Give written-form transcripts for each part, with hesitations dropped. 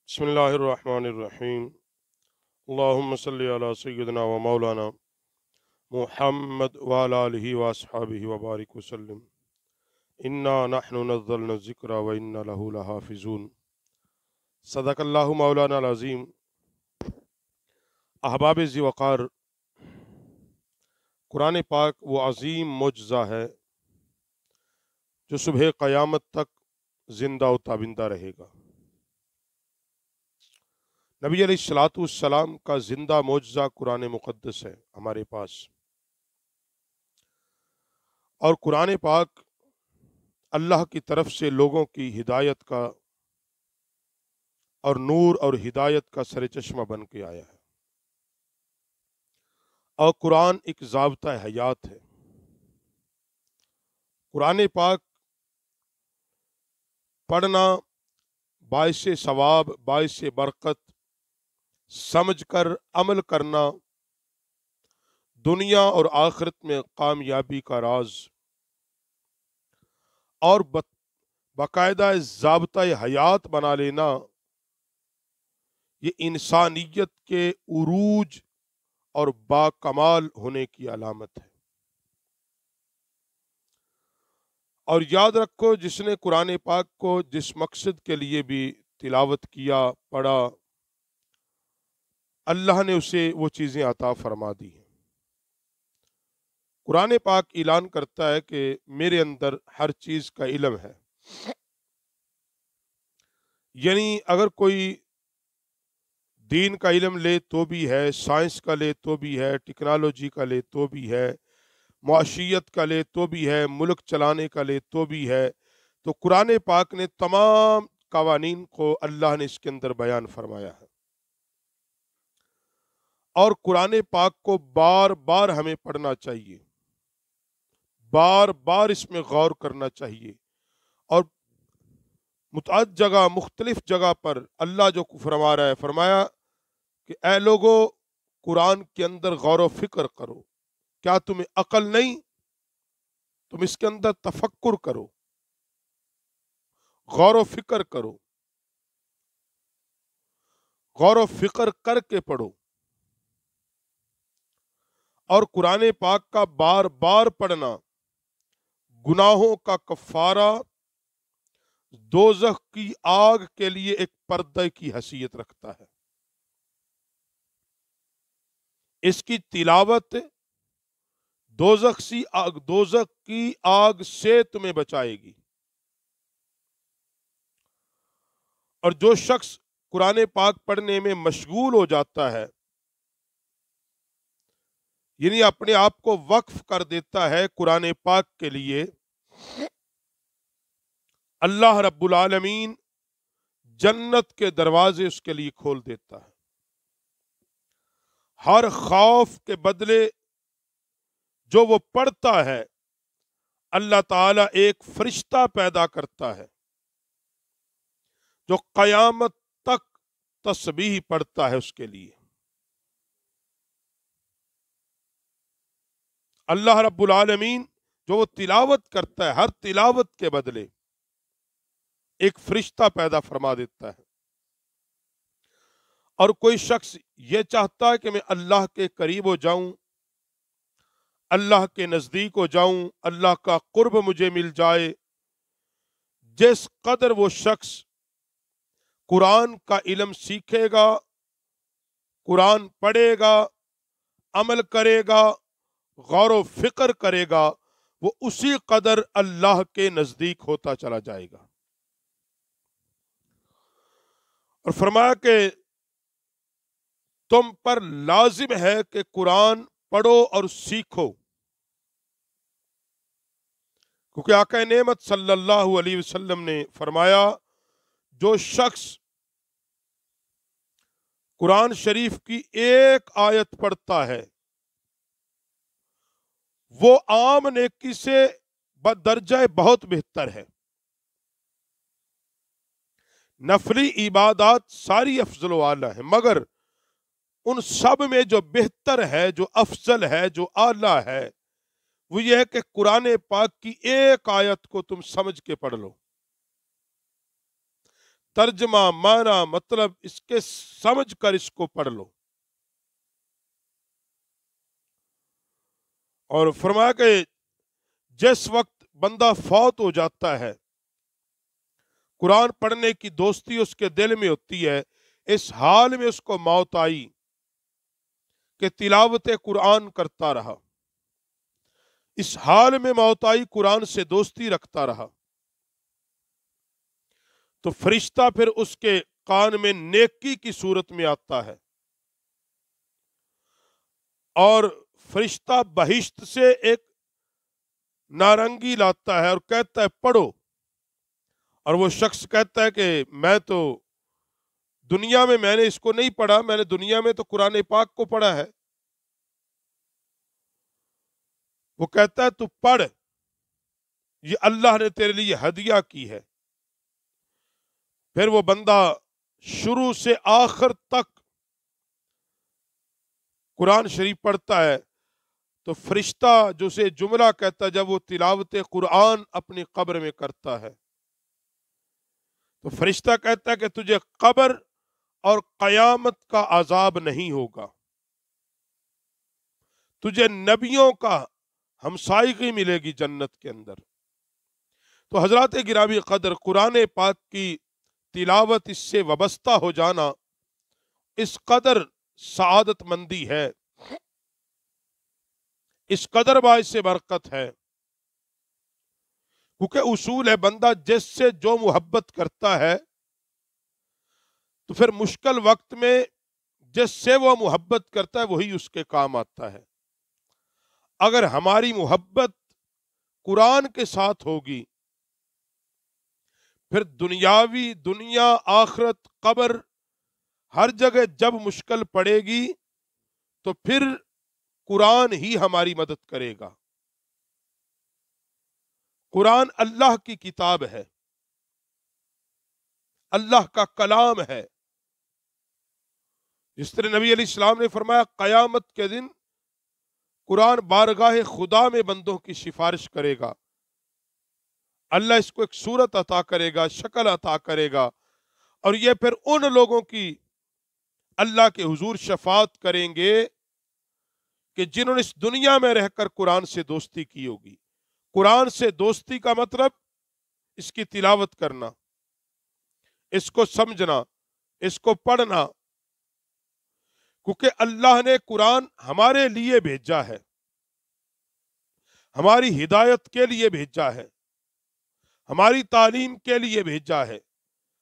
بسم اللہ الرحمن الرحیم اللہم صلی علی سیدنا و مولانا محمد وعلی آلہ واصحابہ وبارک وسلم انا نحن نزلنا الذکر و انا لہ لحافظون۔ صدق اللہ مولانا العظیم۔ احباب ذی وقار، قرآن پاک وہ عظیم معجزہ ہے جو صبح قیامت تک زندہ و تابندہ رہے گا۔ نبی علیہ السلام کا زندہ معجزہ قرآن مقدس ہے ہمارے پاس، اور قرآن پاک اللہ کی طرف سے لوگوں کی ہدایت کا اور نور اور ہدایت کا سر چشمہ بن کے آیا ہے، اور قرآن ایک ضابطہ حیات ہے۔ قرآن پاک پڑھنا باعث ثواب، باعث برکت، سمجھ کر عمل کرنا دنیا اور آخرت میں کامیابی کا راز، اور باقاعدہ ضابطہ حیات بنا لینا یہ انسانیت کے عروج اور باکمال ہونے کی علامت ہے۔ اور یاد رکھو، جس نے قرآن پاک کو جس مقصد کے لیے بھی تلاوت کیا، پڑھا، اللہ نے اسے وہ چیزیں عطا فرما دی ہیں۔ قرآن پاک اعلان کرتا ہے کہ میرے اندر ہر چیز کا علم ہے، یعنی اگر کوئی دین کا علم لے تو بھی ہے، سائنس کا لے تو بھی ہے، ٹیکنالوجی کا لے تو بھی ہے، معاشیت کا لے تو بھی ہے، ملک چلانے کا لے تو بھی ہے، تو قرآن پاک نے تمام قوانین کو اللہ نے اس کے اندر بیان فرمایا ہے۔ اور قرآن پاک کو بار بار ہمیں پڑھنا چاہیے، بار بار اس میں غور کرنا چاہیے، اور متعدد جگہ، مختلف جگہ پر اللہ جو فرما رہا ہے، فرمایا کہ اے لوگو قرآن کے اندر غور و فکر کرو، کیا تمہیں عقل نہیں؟ تم اس کے اندر تفکر کرو، غور و فکر کرو، غور و فکر کر کے پڑھو۔ اور قرآن پاک کا بار بار پڑھنا گناہوں کا کفارہ، دوزخ کی آگ کے لیے ایک پردے کی حیثیت رکھتا ہے۔ اس کی تلاوت دوزخ کی آگ سے تمہیں بچائے گی۔ اور جو شخص قرآن پاک پڑھنے میں مشغول ہو جاتا ہے، یعنی اپنے آپ کو وقف کر دیتا ہے قرآن پاک کے لیے، اللہ رب العالمین جنت کے دروازے اس کے لیے کھول دیتا ہے۔ ہر خوف کے بدلے جو وہ پڑھتا ہے، اللہ تعالیٰ ایک فرشتہ پیدا کرتا ہے جو قیامت تک تسبیح پڑھتا ہے اس کے لیے۔ اللہ رب العالمین جو وہ تلاوت کرتا ہے، ہر تلاوت کے بدلے ایک فرشتہ پیدا فرما دیتا ہے۔ اور کوئی شخص یہ چاہتا ہے کہ میں اللہ کے قریب ہو جاؤں، اللہ کے نزدیک ہو جاؤں، اللہ کا قرب مجھے مل جائے، جس قدر وہ شخص قرآن کا علم سیکھے گا، قرآن پڑھے گا، عمل کرے گا، غور و فکر کرے گا، وہ اسی قدر اللہ کے نزدیک ہوتا چلا جائے گا۔ اور فرمایا کہ تم پر لازم ہے کہ قرآن پڑھو اور سیکھو، کیونکہ آقا نعمت صلی اللہ علیہ وسلم نے فرمایا جو شخص قرآن شریف کی ایک آیت پڑھتا ہے وہ عام نیکی سے بدرجہ بہت بہتر ہے۔ نفلی عبادات ساری افضل و اعلیٰ ہیں، مگر ان سب میں جو بہتر ہے، جو افضل ہے، جو اعلیٰ ہے، وہ یہ ہے کہ قرآن پاک کی ایک آیت کو تم سمجھ کے پڑھ لو، ترجمہ معنی مطلب اس کے سمجھ کر اس کو پڑھ لو۔ اور فرمایا کہ جس وقت بندہ فوت ہو جاتا ہے، قرآن پڑھنے کی دوستی اس کے دل میں ہوتی ہے، اس حال میں اس کو موت آئی کہ تلاوت قرآن کرتا رہا، اس حال میں موت آئی قرآن سے دوستی رکھتا رہا، تو فرشتہ پھر اس کے کان میں نیکی کی صورت میں آتا ہے، اور فرشتہ بہشت سے ایک نارنگی لاتا ہے اور کہتا ہے پڑھو، اور وہ شخص کہتا ہے کہ میں تو دنیا میں نے اس کو نہیں پڑھا، میں نے دنیا میں تو قرآن پاک کو پڑھا ہے۔ وہ کہتا ہے تو پڑھ، یہ اللہ نے تیرے لیے ہدیہ کی ہے۔ پھر وہ بندہ شروع سے آخر تک قرآن شریف پڑھتا ہے، تو فرشتہ جو سے جملہ کہتا ہے جب وہ تلاوت قرآن اپنی قبر میں کرتا ہے، تو فرشتہ کہتا ہے کہ تجھے قبر اور قیامت کا عذاب نہیں ہوگا، تجھے نبیوں کا ہمسائیگی ملے گی جنت کے اندر۔ تو حضرات گرامی قدر، قرآن پاک کی تلاوت، اس سے وابستہ ہو جانا اس قدر سعادت مندی ہے، اس قدر باعث برکت ہے، کیونکہ اصول ہے بندہ جس سے جو محبت کرتا ہے تو پھر مشکل وقت میں جس سے وہ محبت کرتا ہے وہی اس کے کام آتا ہے۔ اگر ہماری محبت قرآن کے ساتھ ہوگی، پھر دنیا آخرت قبر ہر جگہ جب مشکل پڑے گی تو پھر قرآن ہی ہماری مدد کرے گا۔ قرآن اللہ کی کتاب ہے، اللہ کا کلام ہے، جس طرح نبی علیہ السلام نے فرمایا قیامت کے دن قرآن بارگاہ خدا میں بندوں کی سفارش کرے گا، اللہ اس کو ایک صورت عطا کرے گا، شکل عطا کرے گا، اور یہ پھر ان لوگوں کی اللہ کے حضور شفاعت کریں گے کہ جنہوں نے اس دنیا میں رہ کر قرآن سے دوستی کی ہوگی۔ قرآن سے دوستی کا مطلب اس کی تلاوت کرنا، اس کو سمجھنا، اس کو پڑھنا، کیونکہ اللہ نے قرآن ہمارے لیے بھیجا ہے، ہماری ہدایت کے لیے بھیجا ہے، ہماری تعلیم کے لیے بھیجا ہے،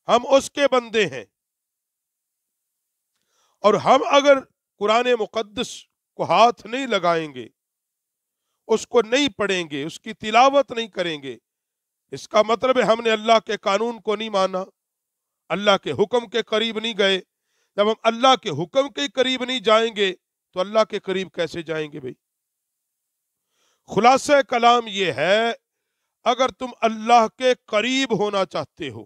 ہم اس کے بندے ہیں، اور ہم اگر قرآن مقدس کو ہاتھ نہیں لگائیں گے، اس کو نہیں پڑھیں گے، اس کی تلاوت نہیں کریں گے، اس کا مطلب ہے ہم نے اللہ کے قانون کو نہیں مانا، اللہ کے حکم کے قریب نہیں گئے۔ جب ہم اللہ کے حکم کے قریب نہیں جائیں گے تو اللہ کے قریب کیسے جائیں گے بھائی؟ خلاصہ کلام یہ ہے، اگر تم اللہ کے قریب ہونا چاہتے ہو،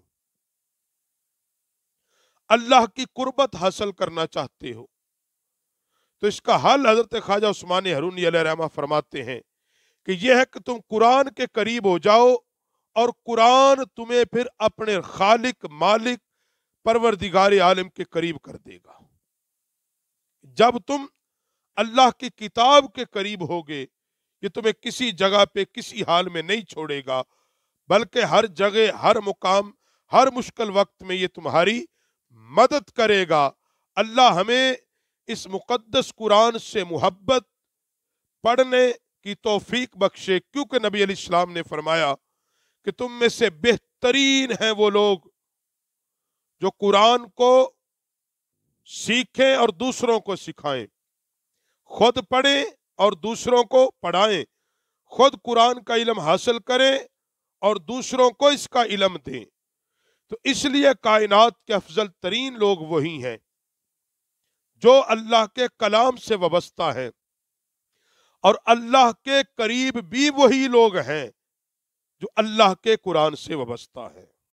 اللہ کی قربت حاصل کرنا چاہتے ہو، تو اس کا حل حضرت خواجہ عثمان ہرونی علیہ رحمہ فرماتے ہیں کہ یہ ہے کہ تم قرآن کے قریب ہو جاؤ، اور قرآن تمہیں پھر اپنے خالق مالک پروردگار عالم کے قریب کر دے گا۔ جب تم اللہ کی کتاب کے قریب ہوگے، یہ تمہیں کسی جگہ پہ کسی حال میں نہیں چھوڑے گا، بلکہ ہر جگہ، ہر مقام، ہر مشکل وقت میں یہ تمہاری مدد کرے گا۔ اللہ ہمیں اس مقدس قرآن سے محبت پڑھنے کی توفیق بخشے، کیونکہ نبی علیہ السلام نے فرمایا کہ تم میں سے بہترین ہیں وہ لوگ جو قرآن کو سیکھیں اور دوسروں کو سکھائیں، خود پڑھیں اور دوسروں کو پڑھائیں، خود قرآن کا علم حاصل کریں اور دوسروں کو اس کا علم دیں۔ تو اس لیے کائنات کے افضل ترین لوگ وہی ہیں جو اللہ کے کلام سے وابستہ ہیں، اور اللہ کے قریب بھی وہی لوگ ہیں جو اللہ کے قرآن سے وابستہ ہیں۔